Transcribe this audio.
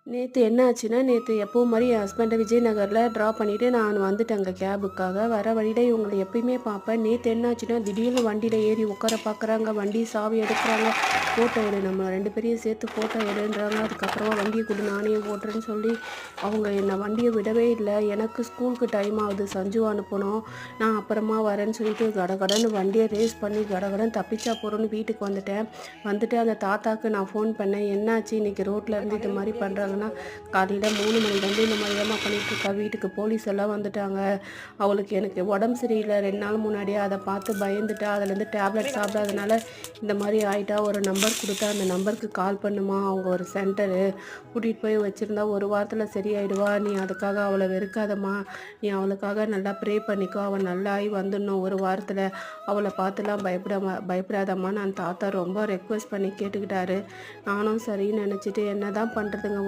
நேத்து என்ன ஆச்சுன்னா, நேத்து எப்பவும் மாரி என் ஹஸ்பண்ட விஜய் நகர்ல ட்ராப் பண்ணிட்டு நான் வந்துட்டேங்க கேபுக்காக. வர வழியில இவங்கள எப்பயுமே பார்ப்பேன். நேத்து என்ன ஆச்சுன்னா, திடீர்னு வண்டியில ஏறி உட்கார பார்க்குறாங்க. வண்டி சாவி எடுக்குறாங்க. ஃபோட்டோ எடு நம்ம 2 பேரையும் சேர்த்து ஃபோட்டோ எடுன்றாங்க. அதுக்கப்புறமா வண்டிய குடு நானே ஓட்டுறேன்னு சொல்லி, அவங்க என்ன வண்டிய விடவே இல்ல. எனக்கு ஸ்கூலுக்கு டைம் ஆகுது. சஞ்சுவ அனுப்பணும். நான் அப்புறமா வரேன்னு சொல்லிட்டு கடகடன்னு வண்டிய ரேஸ் பண்ணி கடகடன்னு தப்பிச்சா போறோம்ன்னு வீட்டுக்கு வந்துட்டேன். வந்துட்டு அந்த தாத்தாக்கு நான் ஃபோன் பண்ணேன். என்னாச்சு இன்னைக்கு ரோட்ல இருந்து இது மாரி பண்றாங்கன்னா, காலையில 3 மணிலேருந்து இந்த மாதிரி தாம்மா பண்ணிகிட்ருக்கா. வீட்டுக்கு போலீஸ் எல்லாம் வந்துட்டாங்க. அவளுக்கு எனக்கு உடம்பு சரியில்லை 2 நாள் முன்னாடியே. அதை பார்த்து பயந்துட்டா. அதுலேருந்து டேப்லெட் சாப்பிடாதனால இந்த மாதிரி ஆயிட்டா. ஒரு நம்பர் கொடுத்தா அந்த நம்பருக்கு கால் பண்ணுமா. அவங்க ஒரு சென்டரு கூட்டிகிட்டு போய் வச்சுருந்தா 1 வாரத்தில் சரியாயிடுவா. நீ அதுக்காக அவளை வெறுக்காதம்மா. நீ அவளுக்காக நல்லா ப்ரே பண்ணிக்கோ. அவள் நல்லாகி வந்துடணும் 1 வாரத்தில். அவளை பார்த்துலாம் பயப்படாதம்மா. நான் தாத்தா ரொம்ப ரெக்வஸ்ட் பண்ணி கேட்டுக்கிட்டாரு. நானும் சரின்னு நினச்சிட்டு என்ன தான் பண்ணுறதுங்க.